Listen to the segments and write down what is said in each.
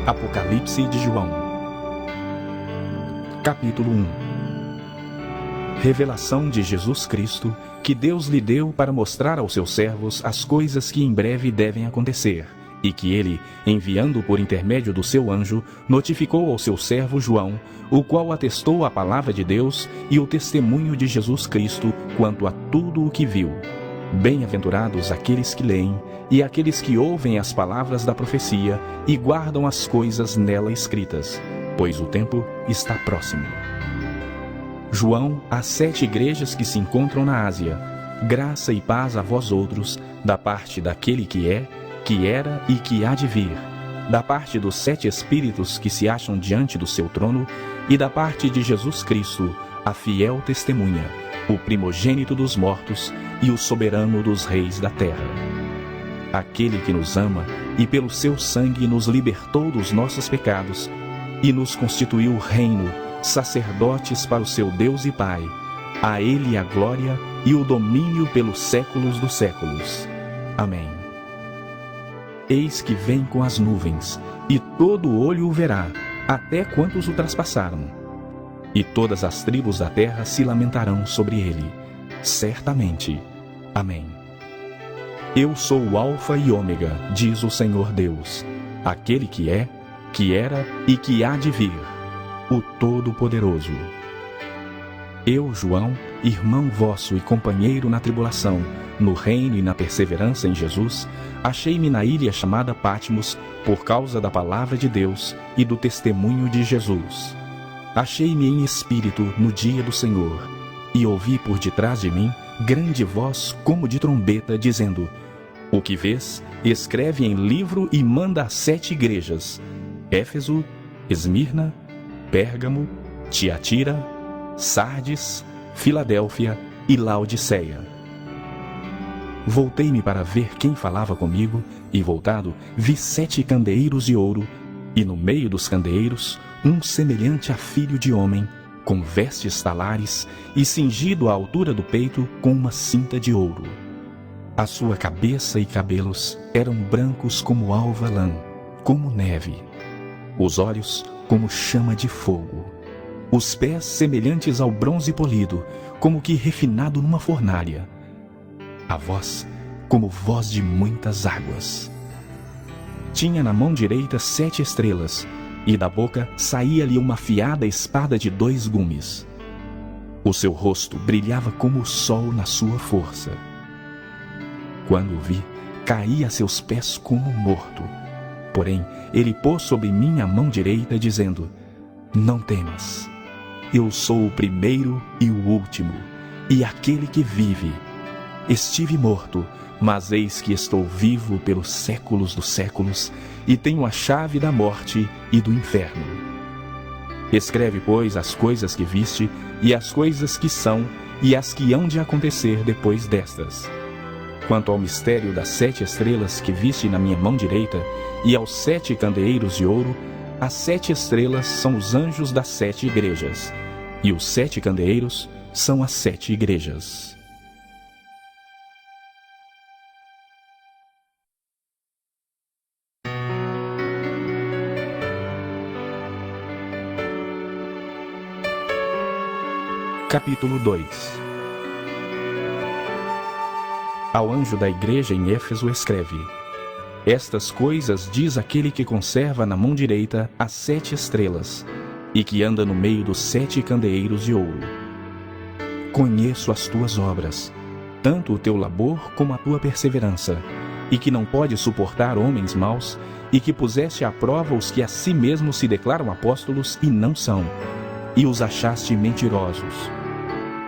Apocalipse de João. Capítulo 1. Revelação de Jesus Cristo, que Deus lhe deu para mostrar aos seus servos as coisas que em breve devem acontecer, e que ele, enviando por intermédio do seu anjo, notificou ao seu servo João, o qual atestou a palavra de Deus e o testemunho de Jesus Cristo quanto a tudo o que viu. Bem-aventurados aqueles que leem e aqueles que ouvem as palavras da profecia e guardam as coisas nela escritas, pois o tempo está próximo. João, às 7 igrejas que se encontram na Ásia, graça e paz a vós outros, da parte daquele que é, que era e que há de vir, da parte dos 7 Espíritos que se acham diante do seu trono, e da parte de Jesus Cristo, a fiel testemunha, o primogênito dos mortos e o soberano dos reis da terra. Aquele que nos ama e pelo seu sangue nos libertou dos nossos pecados e nos constituiu reino, sacerdotes para o seu Deus e Pai. A ele a glória e o domínio pelos séculos dos séculos. Amém. Eis que vem com as nuvens, e todo olho o verá, até quantos o traspassaram. E todas as tribos da terra se lamentarão sobre ele. Certamente. Amém. Eu sou o Alfa e Ômega, diz o Senhor Deus, aquele que é, que era e que há de vir, o Todo-Poderoso. Eu, João, irmão vosso e companheiro na tribulação, no reino e na perseverança em Jesus, achei-me na ilha chamada Patmos por causa da palavra de Deus e do testemunho de Jesus. Achei-me em espírito no dia do Senhor, e ouvi por detrás de mim grande voz como de trombeta, dizendo: O que vês, escreve em livro e manda às 7 igrejas: Éfeso, Esmirna, Pérgamo, Tiatira, Sardes, Filadélfia e Laodiceia. Voltei-me para ver quem falava comigo, e voltado, vi 7 candeeiros de ouro, e no meio dos candeeiros, um semelhante a filho de homem, com vestes talares, e cingido à altura do peito com uma cinta de ouro. A sua cabeça e cabelos eram brancos como alva lã, como neve. Os olhos como chama de fogo. Os pés semelhantes ao bronze polido, como que refinado numa fornalha. A voz como voz de muitas águas. Tinha na mão direita 7 estrelas, e da boca saía-lhe uma afiada espada de 2 gumes. O seu rosto brilhava como o sol na sua força. Quando o vi, caí a seus pés como morto. Porém, ele pôs sobre mim a mão direita, dizendo: Não temas. Eu sou o primeiro e o último, e aquele que vive. Estive morto, mas eis que estou vivo pelos séculos dos séculos, e tenho a chave da morte e do inferno. Escreve, pois, as coisas que viste, e as coisas que são, e as que hão de acontecer depois destas. Quanto ao mistério das 7 estrelas que viste na minha mão direita, e aos 7 candeeiros de ouro, as 7 estrelas são os anjos das 7 igrejas, e os 7 candeeiros são as 7 igrejas. Capítulo 2. Ao anjo da igreja em Éfeso escreve: Estas coisas diz aquele que conserva na mão direita as 7 estrelas, e que anda no meio dos 7 candeeiros de ouro. Conheço as tuas obras, tanto o teu labor como a tua perseverança, e que não podes suportar homens maus, e que puseste à prova os que a si mesmos se declaram apóstolos e não são, e os achaste mentirosos.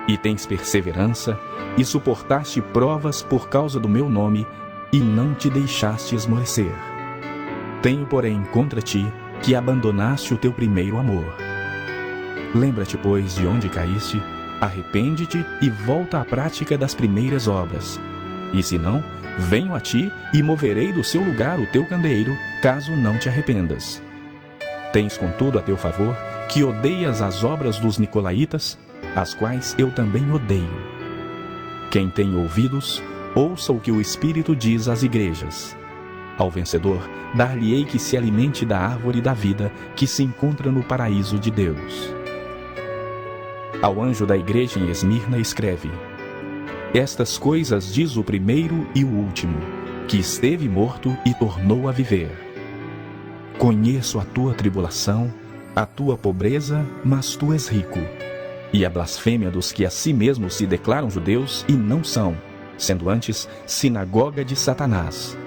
E tens perseverança, e suportaste provas por causa do meu nome, e não te deixaste esmorecer. Tenho, porém, contra ti, que abandonaste o teu primeiro amor. Lembra-te, pois, de onde caíste, arrepende-te e volta à prática das primeiras obras. E se não, venho a ti e moverei do seu lugar o teu candeeiro, caso não te arrependas. Tens, contudo, a teu favor, que odeias as obras dos nicolaítas, as quais eu também odeio. Quem tem ouvidos, ouça o que o Espírito diz às igrejas. Ao vencedor, dar-lhe-ei que se alimente da árvore da vida que se encontra no paraíso de Deus. Ao anjo da igreja em Esmirna escreve: Estas coisas diz o primeiro e o último, que esteve morto e tornou a viver. Conheço a tua tribulação, a tua pobreza, mas tu és rico, e a blasfêmia dos que a si mesmos se declaram judeus e não são, sendo antes sinagoga de Satanás.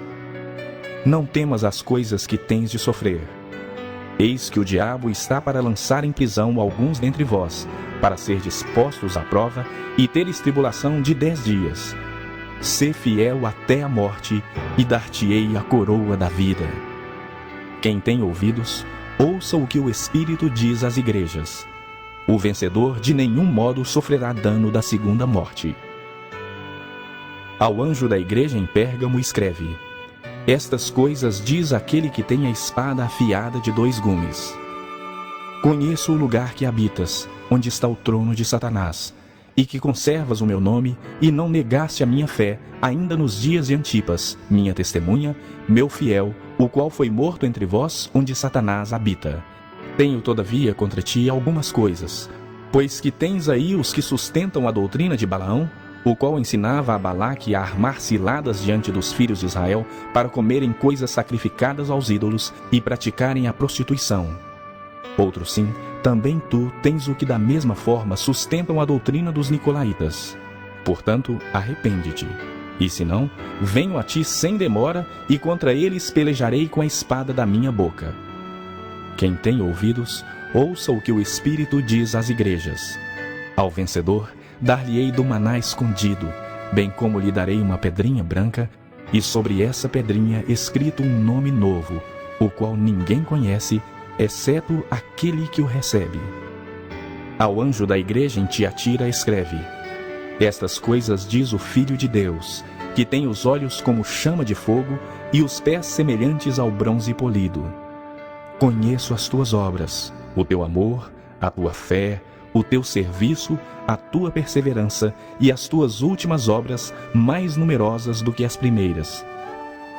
Não temas as coisas que tens de sofrer. Eis que o diabo está para lançar em prisão alguns dentre vós, para serdes postos à prova e teres tribulação de 10 dias. Sê fiel até a morte, e dar-te-ei a coroa da vida. Quem tem ouvidos, ouça o que o Espírito diz às igrejas. O vencedor de nenhum modo sofrerá dano da segunda morte. Ao anjo da igreja em Pérgamo escreve: Estas coisas diz aquele que tem a espada afiada de 2 gumes. Conheço o lugar que habitas, onde está o trono de Satanás, e que conservas o meu nome, e não negaste a minha fé, ainda nos dias de Antipas, minha testemunha, meu fiel, o qual foi morto entre vós, onde Satanás habita. Tenho, todavia, contra ti algumas coisas, pois que tens aí os que sustentam a doutrina de Balaão, o qual ensinava a Balaque a armar ciladas diante dos filhos de Israel para comerem coisas sacrificadas aos ídolos e praticarem a prostituição. Outro sim, também tu tens o que da mesma forma sustentam a doutrina dos nicolaítas. Portanto, arrepende-te. E se não, venho a ti sem demora, e contra eles pelejarei com a espada da minha boca. Quem tem ouvidos, ouça o que o Espírito diz às igrejas. Ao vencedor, dar-lhe-ei do maná escondido, bem como lhe darei uma pedrinha branca, e sobre essa pedrinha escrito um nome novo, o qual ninguém conhece, exceto aquele que o recebe. Ao anjo da igreja em Tiatira escreve: Estas coisas diz o Filho de Deus, que tem os olhos como chama de fogo e os pés semelhantes ao bronze polido. Conheço as tuas obras, o teu amor, a tua fé, o teu serviço, a tua perseverança e as tuas últimas obras mais numerosas do que as primeiras.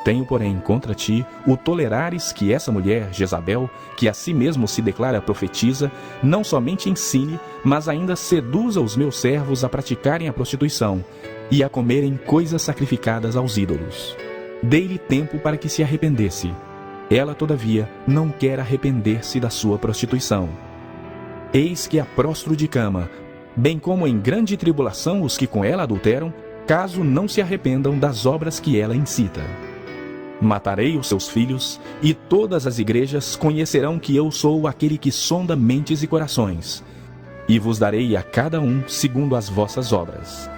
Tenho, porém, contra ti o tolerares que essa mulher, Jezabel, que a si mesmo se declara profetiza, não somente ensine, mas ainda seduza os meus servos a praticarem a prostituição e a comerem coisas sacrificadas aos ídolos. Dei-lhe tempo para que se arrependesse. Ela, todavia, não quer arrepender-se da sua prostituição. Eis que a prostro de cama, bem como em grande tribulação os que com ela adulteram, caso não se arrependam das obras que ela incita. Matarei os seus filhos, e todas as igrejas conhecerão que eu sou aquele que sonda mentes e corações, e vos darei a cada um segundo as vossas obras.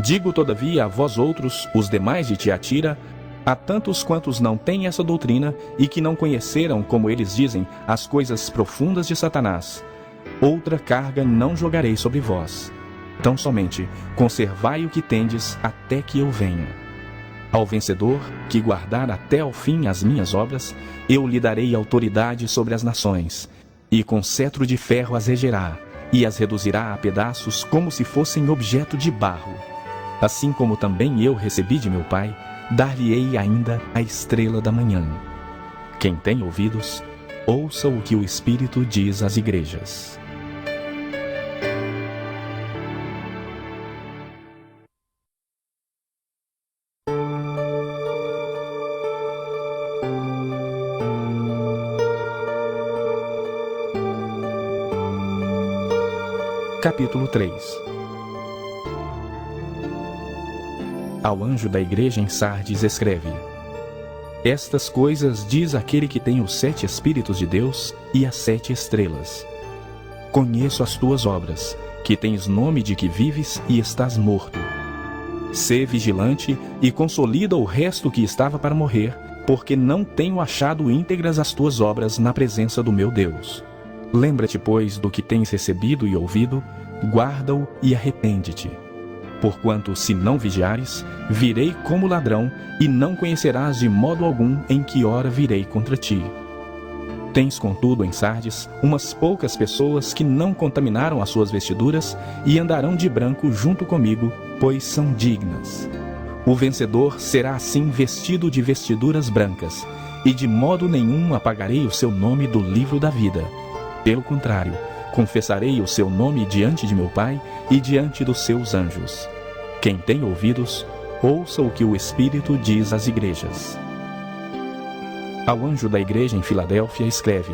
Digo, todavia, a vós outros, os demais de Tiatira, a tantos quantos não têm essa doutrina e que não conheceram, como eles dizem, as coisas profundas de Satanás, outra carga não jogarei sobre vós. Tão somente conservai o que tendes até que eu venha. Ao vencedor, que guardar até ao fim as minhas obras, eu lhe darei autoridade sobre as nações, e com cetro de ferro as regerá, e as reduzirá a pedaços como se fossem objeto de barro. Assim como também eu recebi de meu Pai, dar-lhe-ei ainda a estrela da manhã. Quem tem ouvidos, ouça o que o Espírito diz às igrejas. Capítulo 3. Ao anjo da igreja em Sardes escreve: Estas coisas diz aquele que tem os 7 Espíritos de Deus e as 7 estrelas. Conheço as tuas obras, que tens nome de que vives e estás morto. Sê vigilante e consolida o resto que estava para morrer, porque não tenho achado íntegras as tuas obras na presença do meu Deus. Lembra-te, pois, do que tens recebido e ouvido, guarda-o e arrepende-te. Porquanto, se não vigiares, virei como ladrão, e não conhecerás de modo algum em que hora virei contra ti. Tens, contudo, em Sardes, umas poucas pessoas que não contaminaram as suas vestiduras, e andarão de branco junto comigo, pois são dignas. O vencedor será assim vestido de vestiduras brancas, e de modo nenhum apagarei o seu nome do livro da vida. Pelo contrário, confessarei o seu nome diante de meu Pai e diante dos seus anjos. Quem tem ouvidos, ouça o que o Espírito diz às igrejas. Ao anjo da igreja em Filadélfia escreve: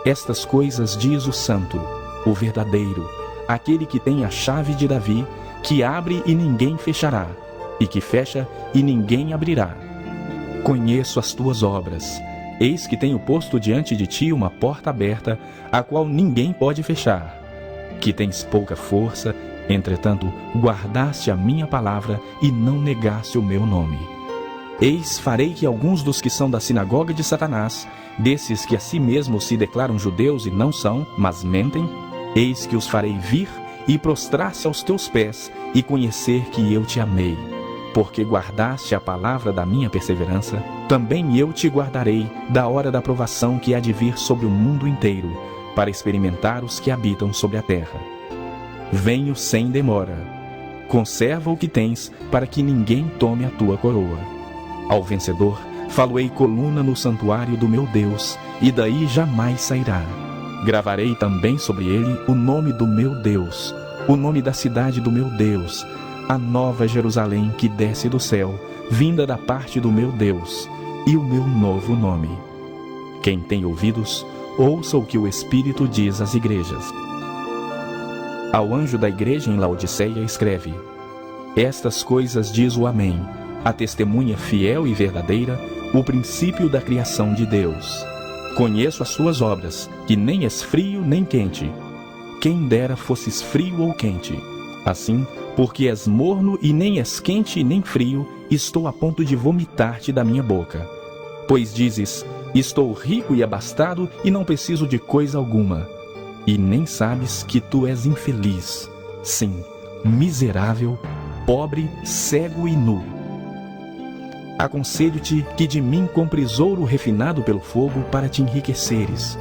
Estas coisas diz o Santo, o verdadeiro, aquele que tem a chave de Davi, que abre e ninguém fechará, e que fecha e ninguém abrirá. Conheço as tuas obras. Eis que tenho posto diante de ti uma porta aberta, a qual ninguém pode fechar. Que tens pouca força, entretanto, guardaste a minha palavra e não negaste o meu nome. Eis, farei que alguns dos que são da sinagoga de Satanás, desses que a si mesmos se declaram judeus e não são, mas mentem, eis que os farei vir e prostrar-se aos teus pés e conhecer que eu te amei. Porque guardaste a palavra da minha perseverança, também eu te guardarei da hora da provação que há de vir sobre o mundo inteiro, para experimentar os que habitam sobre a terra. Venho sem demora. Conserva o que tens, para que ninguém tome a tua coroa. Ao vencedor, faloei coluna no santuário do meu Deus, e daí jamais sairá. Gravarei também sobre ele o nome do meu Deus, o nome da cidade do meu Deus, a nova Jerusalém que desce do céu, vinda da parte do meu Deus, e o meu novo nome. Quem tem ouvidos, ouça o que o Espírito diz às igrejas. Ao anjo da igreja em Laodiceia escreve: Estas coisas diz o Amém, a testemunha fiel e verdadeira, o princípio da criação de Deus. Conheço as suas obras, que nem és frio nem quente. Quem dera fosses frio ou quente. Assim, porque és morno e nem és quente nem frio, estou a ponto de vomitar-te da minha boca. Pois dizes: Estou rico e abastado e não preciso de coisa alguma. E nem sabes que tu és infeliz, sim, miserável, pobre, cego e nu. Aconselho-te que de mim compres ouro refinado pelo fogo para te enriqueceres,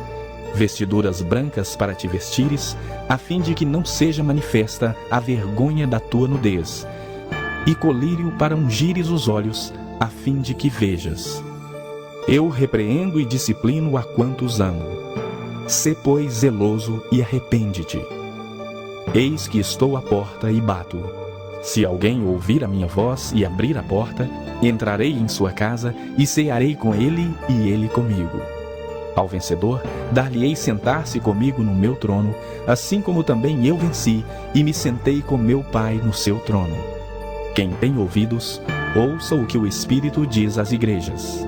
vestiduras brancas para te vestires, a fim de que não seja manifesta a vergonha da tua nudez, e colírio para ungires os olhos, a fim de que vejas. Eu repreendo e disciplino a quantos amo. Sê, pois, zeloso e arrepende-te. Eis que estou à porta e bato. Se alguém ouvir a minha voz e abrir a porta, entrarei em sua casa e cearei com ele e ele comigo. Ao vencedor, dar-lhe-ei sentar-se comigo no meu trono, assim como também eu venci e me sentei com meu Pai no seu trono. Quem tem ouvidos, ouça o que o Espírito diz às igrejas.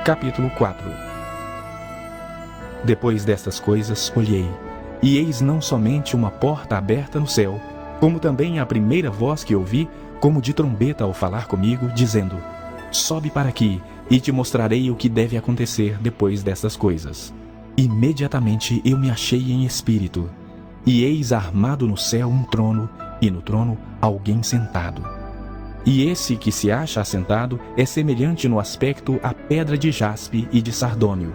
Capítulo 4. Depois destas coisas olhei, e eis não somente uma porta aberta no céu, como também a primeira voz que ouvi, como de trombeta ao falar comigo, dizendo: Sobe para aqui, e te mostrarei o que deve acontecer depois destas coisas. Imediatamente eu me achei em espírito, e eis armado no céu um trono, e no trono alguém sentado. E esse que se acha assentado é semelhante no aspecto à pedra de jaspe e de sardônio.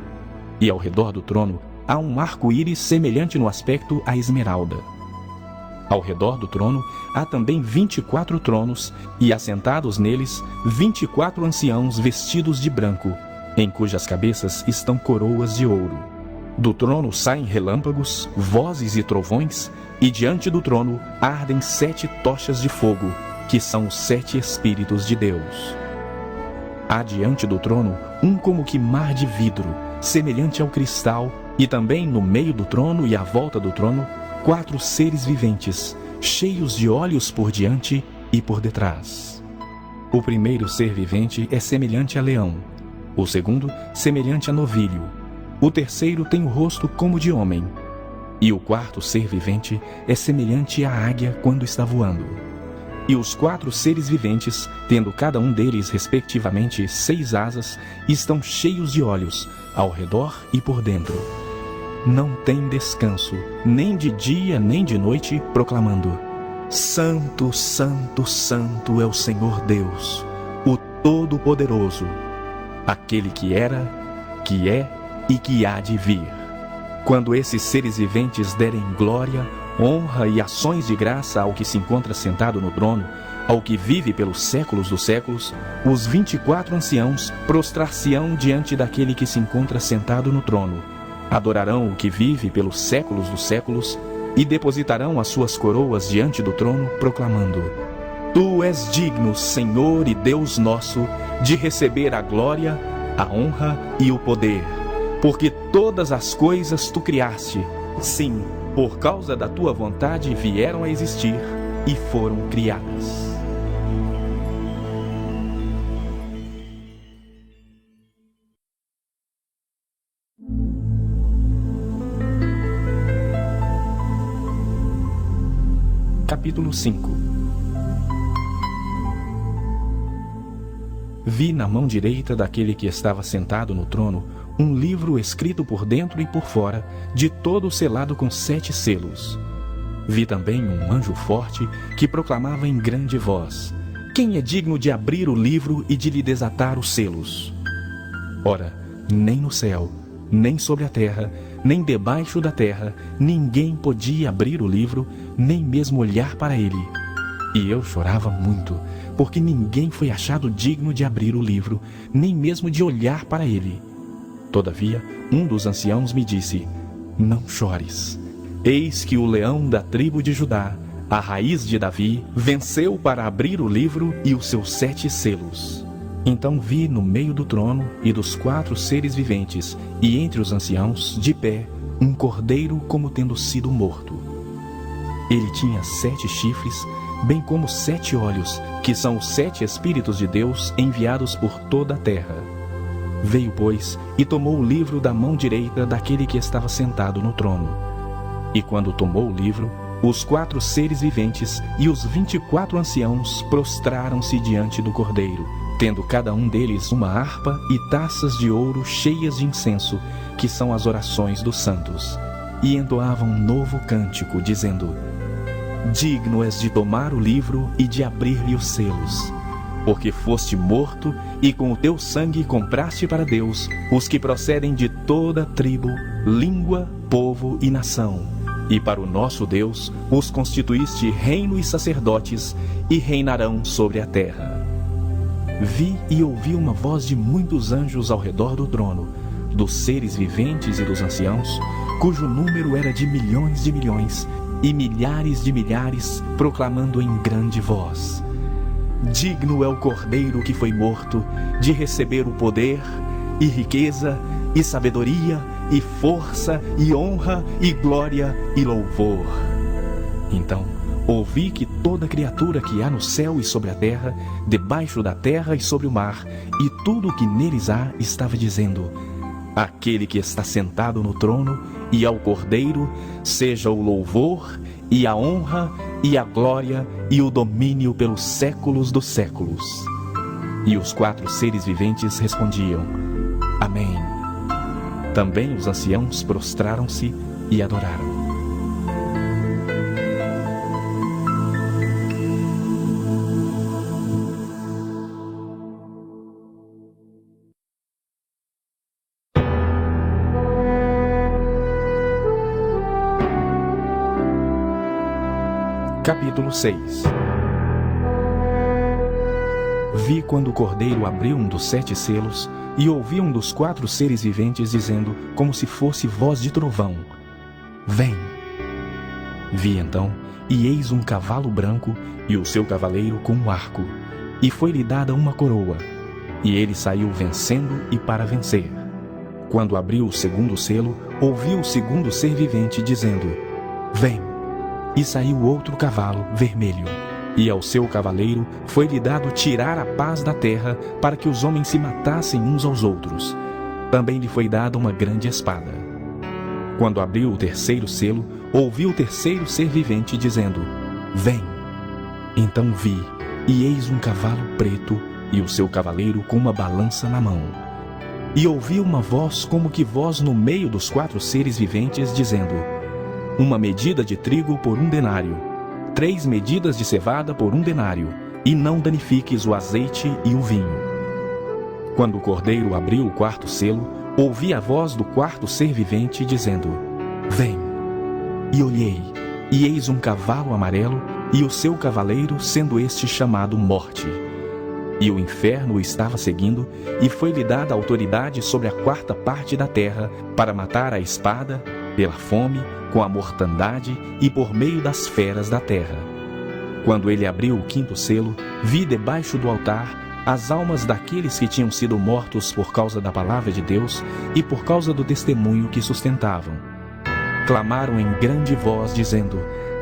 E ao redor do trono há um arco-íris semelhante no aspecto à esmeralda. Ao redor do trono há também 24 tronos, e assentados neles 24 anciãos vestidos de branco, em cujas cabeças estão coroas de ouro. Do trono saem relâmpagos, vozes e trovões, e diante do trono ardem 7 tochas de fogo, que são os 7 Espíritos de Deus. Há diante do trono um como que mar de vidro, semelhante ao cristal, e também no meio do trono e à volta do trono, 4 seres viventes, cheios de olhos por diante e por detrás. O primeiro ser vivente é semelhante a leão, o segundo semelhante a novilho, o terceiro tem o rosto como de homem, e o quarto ser vivente é semelhante à águia quando está voando. E os 4 seres viventes, tendo cada um deles respectivamente 6 asas, estão cheios de olhos, ao redor e por dentro. Não tem descanso, nem de dia nem de noite, proclamando: Santo, Santo, Santo é o Senhor Deus, o Todo-Poderoso, aquele que era, que é e que há de vir. Quando esses seres viventes derem glória, honra e ações de graça ao que se encontra sentado no trono, ao que vive pelos séculos dos séculos, os 24 anciãos prostrar-se-ão diante daquele que se encontra sentado no trono, adorarão o que vive pelos séculos dos séculos e depositarão as suas coroas diante do trono, proclamando: Tu és digno, Senhor e Deus nosso, de receber a glória, a honra e o poder, porque todas as coisas tu criaste, sim, por causa da tua vontade vieram a existir e foram criadas. Capítulo 5. Vi na mão direita daquele que estava sentado no trono um livro escrito por dentro e por fora, de todo selado com 7 selos. Vi também um anjo forte que proclamava em grande voz: Quem é digno de abrir o livro e de lhe desatar os selos? Ora, nem no céu, nem sobre a terra, nem debaixo da terra, ninguém podia abrir o livro, nem mesmo olhar para ele. E eu chorava muito, porque ninguém foi achado digno de abrir o livro, nem mesmo de olhar para ele. Todavia, um dos anciãos me disse: Não chores. Eis que o leão da tribo de Judá, a raiz de Davi, venceu para abrir o livro e os seus 7 selos. Então vi no meio do trono e dos 4 seres viventes, e entre os anciãos, de pé, um cordeiro como tendo sido morto. Ele tinha 7 chifres, bem como 7 olhos, que são os 7 Espíritos de Deus enviados por toda a terra. Veio, pois, e tomou o livro da mão direita daquele que estava sentado no trono. E quando tomou o livro, os 4 seres viventes e os 24 anciãos prostraram-se diante do cordeiro, tendo cada um deles uma harpa e taças de ouro cheias de incenso, que são as orações dos santos, e entoavam um novo cântico, dizendo: Digno és de tomar o livro e de abrir-lhe os selos, porque foste morto e com o teu sangue compraste para Deus os que procedem de toda tribo, língua, povo e nação, e para o nosso Deus os constituíste reino e sacerdotes, e reinarão sobre a terra. Vi e ouvi uma voz de muitos anjos ao redor do trono, dos seres viventes e dos anciãos, cujo número era de milhões e milhares de milhares, proclamando em grande voz: Digno é o cordeiro que foi morto de receber o poder, e riqueza, e sabedoria, e força, e honra, e glória, e louvor. Então ouvi que toda criatura que há no céu e sobre a terra, debaixo da terra e sobre o mar, e tudo o que neles há, estava dizendo: Aquele que está sentado no trono e ao Cordeiro, seja o louvor, e a honra, e a glória, e o domínio pelos séculos dos séculos. E os 4 seres viventes respondiam: Amém. Também os anciãos prostraram-se e adoraram. Capítulo 6. Vi quando o cordeiro abriu um dos 7 selos, e ouvi um dos 4 seres viventes dizendo, como se fosse voz de trovão: Vem! Vi então, e eis um cavalo branco, e o seu cavaleiro com um arco, e foi-lhe dada uma coroa, e ele saiu vencendo e para vencer. Quando abriu o 2º selo, ouvi o 2º ser vivente dizendo: Vem! E saiu outro cavalo vermelho, e ao seu cavaleiro foi-lhe dado tirar a paz da terra, para que os homens se matassem uns aos outros. Também lhe foi dada uma grande espada. Quando abriu o 3º selo, ouvi o 3º ser vivente dizendo: Vem! Então vi, e eis um cavalo preto, e o seu cavaleiro com uma balança na mão. E ouvi uma voz como que voz no meio dos 4 seres viventes, dizendo: Uma medida de trigo por 1 denário, 3 medidas de cevada por 1 denário, e não danifiques o azeite e o vinho. Quando o cordeiro abriu o quarto selo, ouvi a voz do quarto ser vivente dizendo: Vem. E olhei, e eis um cavalo amarelo, e o seu cavaleiro, sendo este chamado Morte. E o inferno o estava seguindo, e foi-lhe dada autoridade sobre a quarta parte da terra, para matar a espada, pela fome, com a mortandade e por meio das feras da terra. Quando ele abriu o quinto selo, vi debaixo do altar as almas daqueles que tinham sido mortos por causa da palavra de Deus e por causa do testemunho que sustentavam. Clamaram em grande voz, dizendo: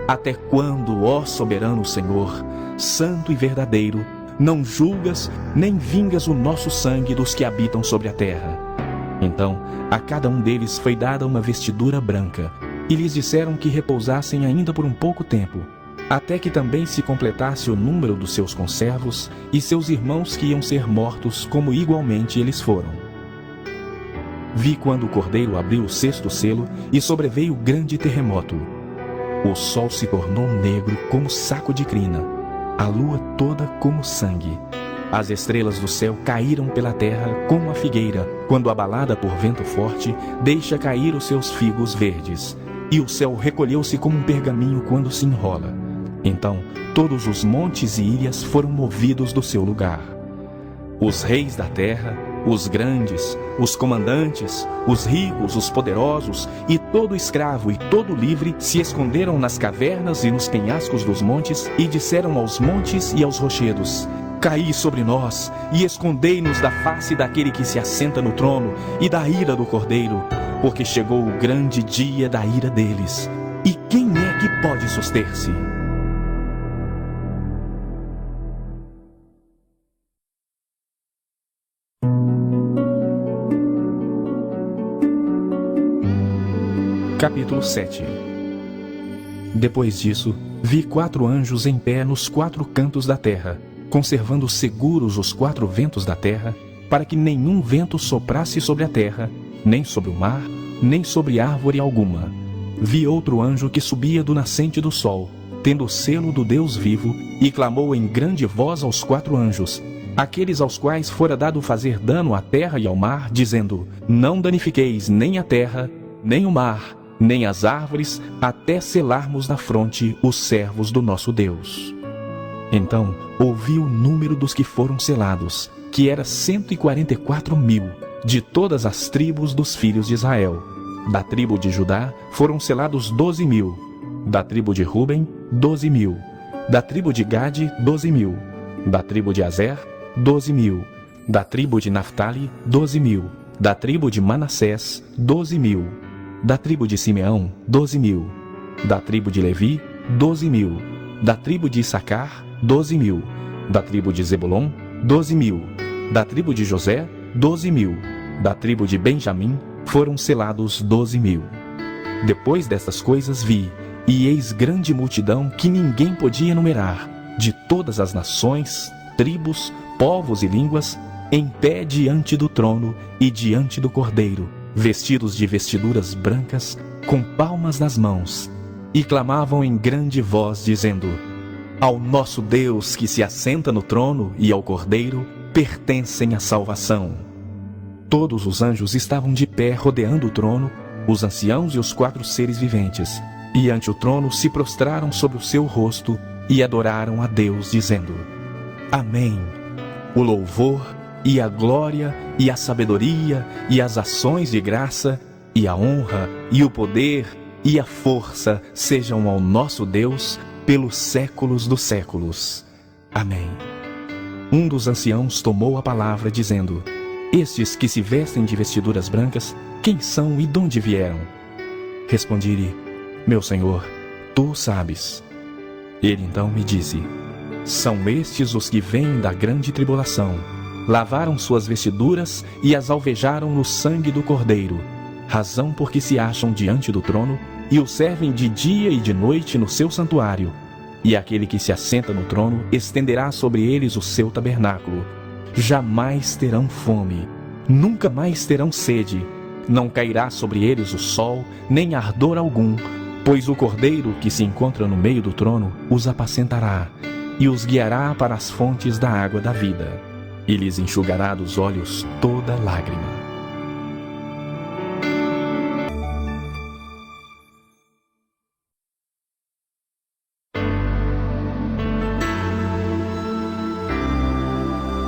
Até quando, ó soberano Senhor, santo e verdadeiro, não julgas nem vingas o nosso sangue dos que habitam sobre a terra? Então a cada um deles foi dada uma vestidura branca, e lhes disseram que repousassem ainda por um pouco tempo, até que também se completasse o número dos seus conservos e seus irmãos que iam ser mortos, como igualmente eles foram. Vi quando o cordeiro abriu o sexto selo e sobreveio grande terremoto. O sol se tornou negro como saco de crina, a lua toda como sangue. As estrelas do céu caíram pela terra como a figueira, quando abalada por vento forte, deixa cair os seus figos verdes. E o céu recolheu-se como um pergaminho quando se enrola. Então todos os montes e ilhas foram movidos do seu lugar. Os reis da terra, os grandes, os comandantes, os ricos, os poderosos, e todo escravo e todo livre se esconderam nas cavernas e nos penhascos dos montes, e disseram aos montes e aos rochedos: Caí sobre nós, e escondei-nos da face daquele que se assenta no trono e da ira do Cordeiro, porque chegou o grande dia da ira deles. E quem é que pode suster-se? Capítulo 7. Depois disso, vi 4 anjos em pé nos 4 cantos da terra, conservando seguros os 4 ventos da terra, para que nenhum vento soprasse sobre a terra, nem sobre o mar, nem sobre árvore alguma. Vi outro anjo que subia do nascente do sol, tendo o selo do Deus vivo, e clamou em grande voz aos 4 anjos, aqueles aos quais fora dado fazer dano à terra e ao mar, dizendo: Não danifiqueis nem a terra, nem o mar, nem as árvores, até selarmos na fronte os servos do nosso Deus. Então ouvi o número dos que foram selados, que era 144.000, de todas as tribos dos filhos de Israel. Da tribo de Judá foram selados 12.000, da tribo de Ruben, 12.000, da tribo de Gade, 12.000, da tribo de Azer, 12.000, da tribo de Naftali, 12.000, da tribo de Manassés, 12.000, da tribo de Simeão, 12.000, da tribo de Levi, 12.000, da tribo de Issacar, 12.000, da tribo de Zebulon, 12.000, da tribo de José, 12.000, da tribo de Benjamim foram selados 12.000. Depois destas coisas vi, e eis grande multidão que ninguém podia enumerar, de todas as nações, tribos, povos e línguas, em pé diante do trono e diante do Cordeiro, vestidos de vestiduras brancas, com palmas nas mãos, e clamavam em grande voz, dizendo: Ao nosso Deus que se assenta no trono e ao Cordeiro pertencem a salvação. Todos os anjos estavam de pé rodeando o trono, os anciãos e os 4 seres viventes, e ante o trono se prostraram sobre o seu rosto e adoraram a Deus, dizendo: Amém. O louvor e a glória, e a sabedoria, e as ações de graça, e a honra, e o poder, e a força sejam ao nosso Deus pelos séculos dos séculos. Amém. Um dos anciãos tomou a palavra, dizendo: Estes que se vestem de vestiduras brancas, quem são e de onde vieram? Respondi-lhe: Meu Senhor, tu o sabes. Ele então me disse: São estes os que vêm da grande tribulação. Lavaram suas vestiduras e as alvejaram no sangue do Cordeiro, razão porque se acham diante do trono e o servem de dia e de noite no seu santuário. E aquele que se assenta no trono estenderá sobre eles o seu tabernáculo. Jamais terão fome, nunca mais terão sede. Não cairá sobre eles o sol, nem ardor algum, pois o Cordeiro que se encontra no meio do trono os apacentará e os guiará para as fontes da água da vida. e lhes enxugará dos olhos toda lágrima.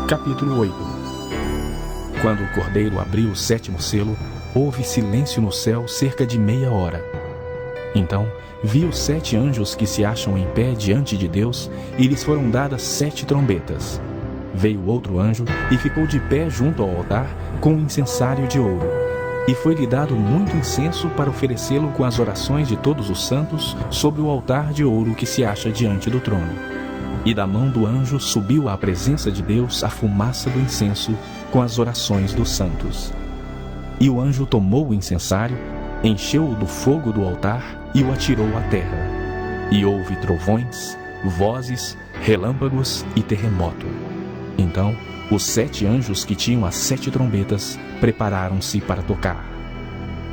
Capítulo 8. Quando o cordeiro abriu o 7º selo, houve silêncio no céu cerca de meia hora. Então vi os 7 anjos que se acham em pé diante de Deus, e lhes foram dadas 7 trombetas. Veio outro anjo e ficou de pé junto ao altar com um incensário de ouro. E foi-lhe dado muito incenso para oferecê-lo com as orações de todos os santos sobre o altar de ouro que se acha diante do trono. E da mão do anjo subiu à presença de Deus a fumaça do incenso com as orações dos santos. E o anjo tomou o incensário, encheu-o do fogo do altar e o atirou à terra. E houve trovões, vozes, relâmpagos e terremoto. Então os 7 anjos que tinham as 7 trombetas prepararam-se para tocar.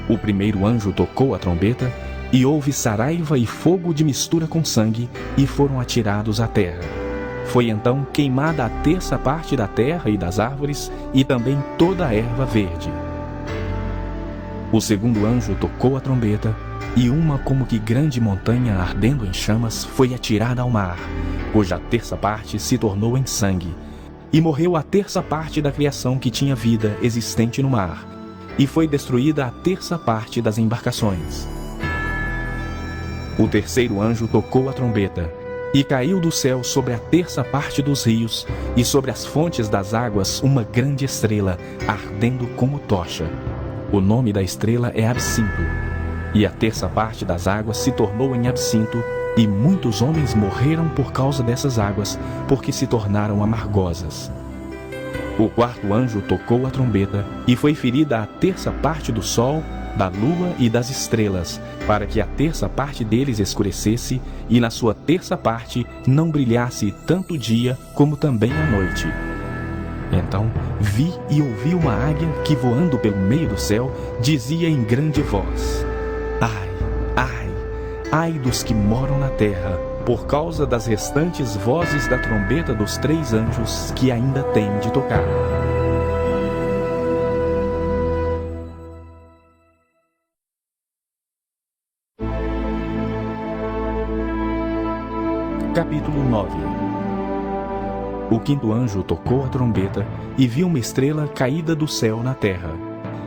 O primeiro anjo tocou a trombeta, e houve saraiva e fogo de mistura com sangue, e foram atirados à terra. Foi então queimada a 1/3 parte da terra e das árvores, e também toda a erva verde. O segundo anjo tocou a trombeta, e uma como que grande montanha ardendo em chamas foi atirada ao mar, cuja 1/3 parte se tornou em sangue. E morreu a 1/3 parte da criação que tinha vida existente no mar, e foi destruída a 1/3 parte das embarcações. O terceiro anjo tocou a trombeta, e caiu do céu sobre a 1/3 parte dos rios, e sobre as fontes das águas uma grande estrela, ardendo como tocha. O nome da estrela é Absinto. E a 1/3 parte das águas se tornou em absinto, e muitos homens morreram por causa dessas águas, porque se tornaram amargosas. O quarto anjo tocou a trombeta, e foi ferida a 1/3 parte do sol, da lua e das estrelas, para que a 1/3 parte deles escurecesse, e na sua 1/3 parte não brilhasse tanto o dia como também a noite. Então vi e ouvi uma águia que, voando pelo meio do céu, dizia em grande voz: Ai, ai, ai dos que moram na terra, por causa das restantes vozes da trombeta dos 3 anjos que ainda têm de tocar. Capítulo 9. O quinto anjo tocou a trombeta, e viu uma estrela caída do céu na terra,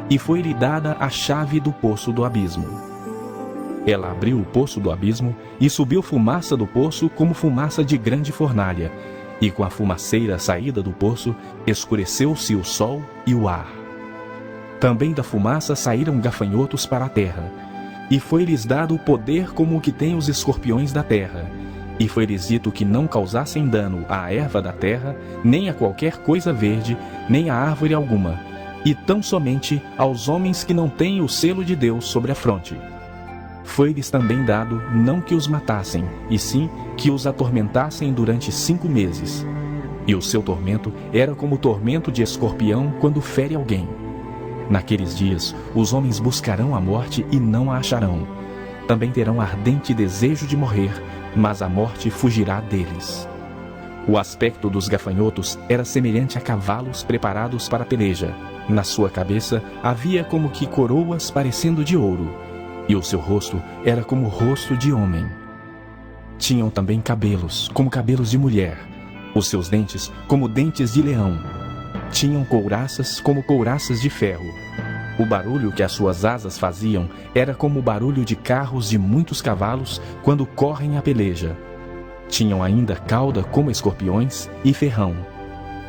e foi-lhe dada a chave do poço do abismo. Ela abriu o poço do abismo, e subiu fumaça do poço como fumaça de grande fornalha, e com a fumaceira saída do poço, escureceu-se o sol e o ar. Também da fumaça saíram gafanhotos para a terra, e foi-lhes dado o poder como o que tem os escorpiões da terra, e foi-lhes dito que não causassem dano à erva da terra, nem a qualquer coisa verde, nem a árvore alguma, e tão somente aos homens que não têm o selo de Deus sobre a fronte. Foi-lhes também dado não que os matassem, e sim que os atormentassem durante 5 meses. E o seu tormento era como o tormento de escorpião quando fere alguém. Naqueles dias os homens buscarão a morte e não a acharão. Também terão ardente desejo de morrer, mas a morte fugirá deles. O aspecto dos gafanhotos era semelhante a cavalos preparados para a peleja. Na sua cabeça havia como que coroas parecendo de ouro, e o seu rosto era como o rosto de homem. Tinham também cabelos, como cabelos de mulher, os seus dentes como dentes de leão. Tinham couraças como couraças de ferro. O barulho que as suas asas faziam era como o barulho de carros de muitos cavalos quando correm a peleja. Tinham ainda cauda como escorpiões e ferrão.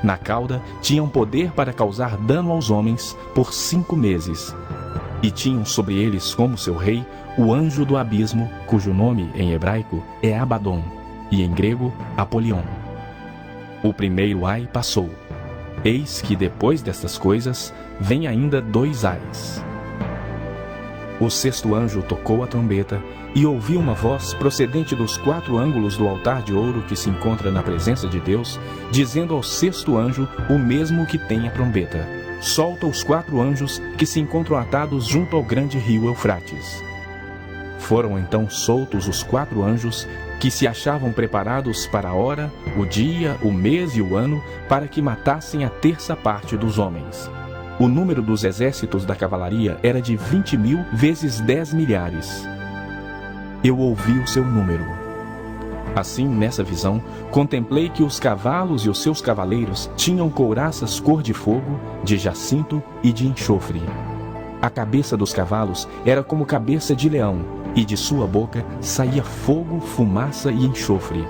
Na cauda tinham poder para causar dano aos homens por 5 meses. E tinham sobre eles como seu rei o anjo do abismo, cujo nome em hebraico é Abaddon, e em grego Apolion. O primeiro ai passou. Eis que depois destas coisas vem ainda 2 ais. O sexto anjo tocou a trombeta, e ouvi uma voz procedente dos 4 ângulos do altar de ouro que se encontra na presença de Deus, dizendo ao sexto anjo o mesmo que tem a trombeta: solta os 4 anjos que se encontram atados junto ao grande rio Eufrates. Foram então soltos os 4 anjos que se achavam preparados para a hora, o dia, o mês e o ano, para que matassem a terça parte dos homens. O número dos exércitos da cavalaria era de 20.000 vezes 10 milhares. Eu ouvi o seu número. Assim, nessa visão, contemplei que os cavalos e os seus cavaleiros tinham couraças cor de fogo, de jacinto e de enxofre. A cabeça dos cavalos era como cabeça de leão, e de sua boca saía fogo, fumaça e enxofre.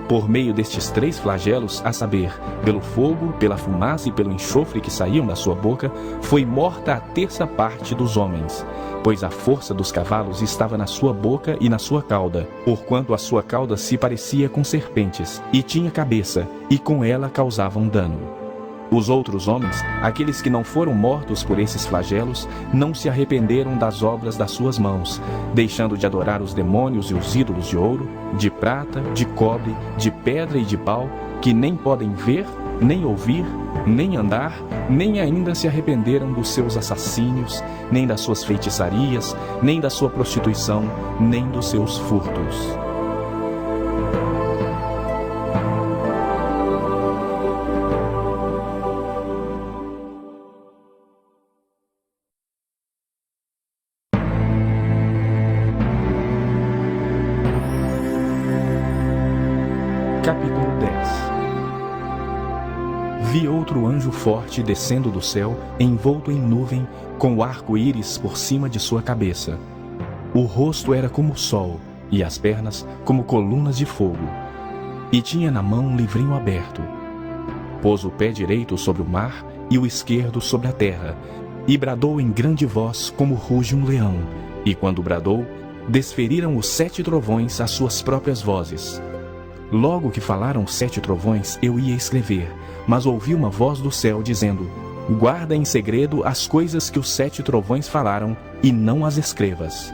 Por meio destes 3 flagelos, a saber, pelo fogo, pela fumaça e pelo enxofre que saíam da sua boca, foi morta a terça parte dos homens, pois a força dos cavalos estava na sua boca e na sua cauda, porquanto a sua cauda se parecia com serpentes, e tinha cabeça, e com ela causavam dano. Os outros homens, aqueles que não foram mortos por esses flagelos, não se arrependeram das obras das suas mãos, deixando de adorar os demônios e os ídolos de ouro, de prata, de cobre, de pedra e de pau, que nem podem ver, nem ouvir, nem andar, nem ainda se arrependeram dos seus assassínios, nem das suas feitiçarias, nem da sua prostituição, nem dos seus furtos. Capítulo 10. Vi outro anjo forte descendo do céu, envolto em nuvem, com o arco-íris por cima de sua cabeça. O rosto era como o sol, e as pernas como colunas de fogo. E tinha na mão um livrinho aberto. Pôs o pé direito sobre o mar e o esquerdo sobre a terra, e bradou em grande voz como ruge um leão. E quando bradou, desferiram os 7 trovões as suas próprias vozes. Logo que falaram os 7 trovões, eu ia escrever, mas ouvi uma voz do céu dizendo: guarda em segredo as coisas que os 7 trovões falaram, e não as escrevas.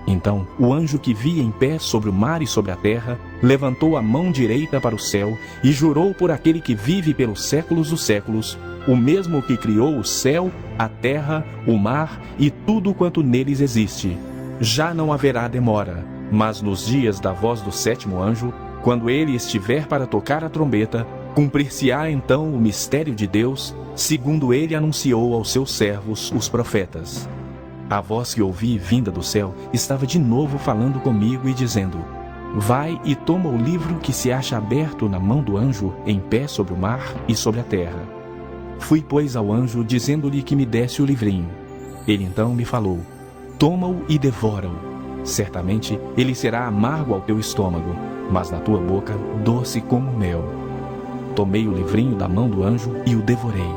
Então o anjo que via em pé sobre o mar e sobre a terra, levantou a mão direita para o céu, e jurou por aquele que vive pelos séculos dos séculos, o mesmo que criou o céu, a terra, o mar e tudo quanto neles existe. Já não haverá demora, mas nos dias da voz do 7º anjo, quando ele estiver para tocar a trombeta, cumprir-se-á então o mistério de Deus, segundo ele anunciou aos seus servos, os profetas. A voz que ouvi vinda do céu estava de novo falando comigo e dizendo: vai e toma o livro que se acha aberto na mão do anjo, em pé sobre o mar e sobre a terra. Fui, pois, ao anjo, dizendo-lhe que me desse o livrinho. Ele então me falou: toma-o e devora-o. Certamente ele será amargo ao teu estômago, mas na tua boca doce como mel. Tomei o livrinho da mão do anjo e o devorei,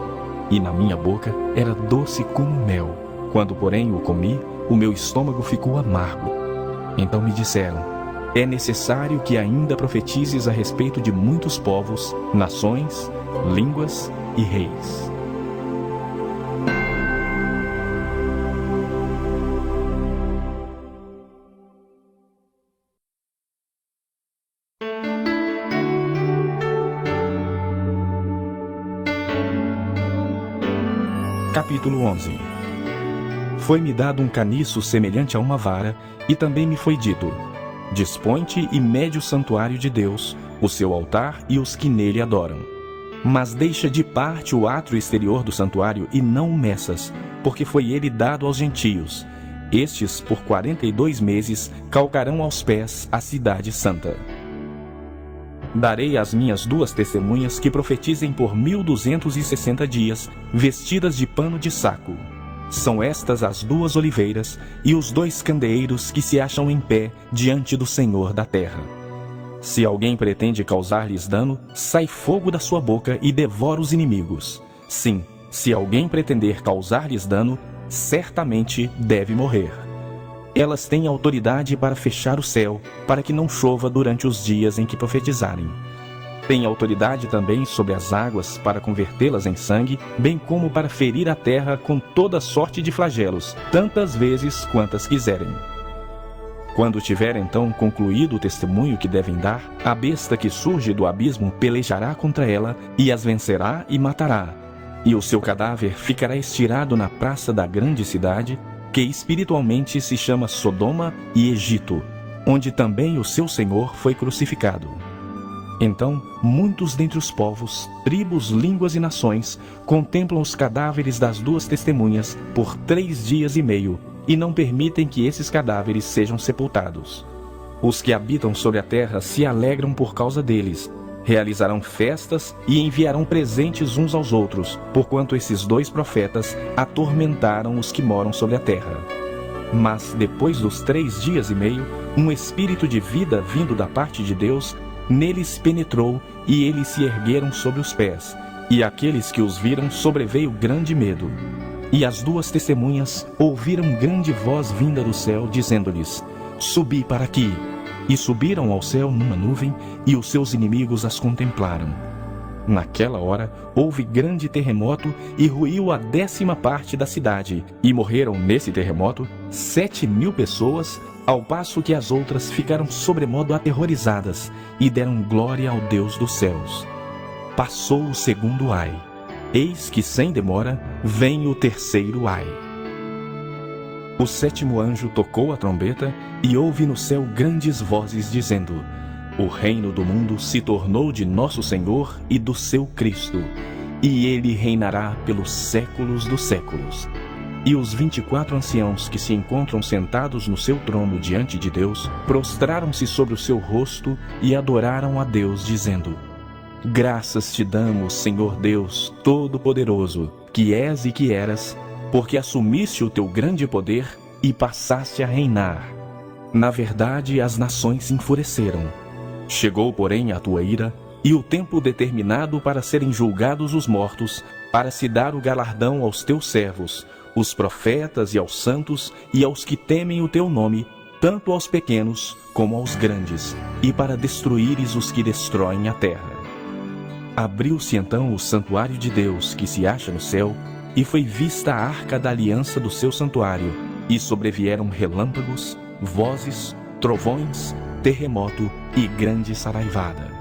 e na minha boca era doce como mel. Quando, porém, o comi, o meu estômago ficou amargo. Então me disseram: é necessário que ainda profetizes a respeito de muitos povos, nações, línguas e reis. Capítulo 11. Foi-me dado um caniço semelhante a uma vara, e também me foi dito: dispõe-te e mede o santuário de Deus, o seu altar e os que nele adoram. Mas deixa de parte o átrio exterior do santuário e não o meças, porque foi ele dado aos gentios. Estes, por 42 meses, calcarão aos pés a cidade santa. Darei às minhas 2 testemunhas que profetizem por 1260 dias, vestidas de pano de saco. São estas as 2 oliveiras e os 2 candeeiros que se acham em pé diante do Senhor da terra. Se alguém pretende causar-lhes dano, sai fogo da sua boca e devora os inimigos. Sim, se alguém pretender causar-lhes dano, certamente deve morrer. Elas têm autoridade para fechar o céu, para que não chova durante os dias em que profetizarem. Têm autoridade também sobre as águas para convertê-las em sangue, bem como para ferir a terra com toda sorte de flagelos, tantas vezes quantas quiserem. Quando tiver então concluído o testemunho que devem dar, a besta que surge do abismo pelejará contra ela, e as vencerá e matará. E o seu cadáver ficará estirado na praça da grande cidade, que espiritualmente se chama Sodoma e Egito, onde também o seu Senhor foi crucificado. Então, muitos dentre os povos, tribos, línguas e nações contemplam os cadáveres das duas testemunhas por 3 dias e meio e não permitem que esses cadáveres sejam sepultados. Os que habitam sobre a terra se alegram por causa deles, realizarão festas e enviarão presentes uns aos outros, porquanto esses 2 profetas atormentaram os que moram sobre a terra. Mas depois dos 3 dias e meio, um espírito de vida vindo da parte de Deus neles penetrou, e eles se ergueram sobre os pés, e aqueles que os viram sobreveio grande medo. E as 2 testemunhas ouviram grande voz vinda do céu, dizendo-lhes: Subi para aqui. E subiram ao céu numa nuvem, e os seus inimigos as contemplaram. Naquela hora houve grande terremoto, e ruiu a 10ª parte da cidade, e morreram nesse terremoto 7.000 pessoas, ao passo que as outras ficaram sobremodo aterrorizadas, e deram glória ao Deus dos céus. Passou o 2º ai. Eis que sem demora vem o 3º ai. O 7º anjo tocou a trombeta, e houve no céu grandes vozes dizendo: O reino do mundo se tornou de nosso Senhor e do seu Cristo, e ele reinará pelos séculos dos séculos. E os 24 anciãos que se encontram sentados no seu trono diante de Deus, prostraram-se sobre o seu rosto e adoraram a Deus, dizendo: Graças te damos, Senhor Deus Todo-Poderoso, que és e que eras, porque assumiste o teu grande poder e passaste a reinar. Na verdade, as nações se enfureceram. Chegou, porém, a tua ira, e o tempo determinado para serem julgados os mortos, para se dar o galardão aos teus servos, os profetas e aos santos, e aos que temem o teu nome, tanto aos pequenos como aos grandes, e para destruíres os que destroem a terra. Abriu-se então o santuário de Deus, que se acha no céu, e foi vista a arca da aliança do seu santuário, e sobrevieram relâmpagos, vozes, trovões, terremoto e grande saraivada.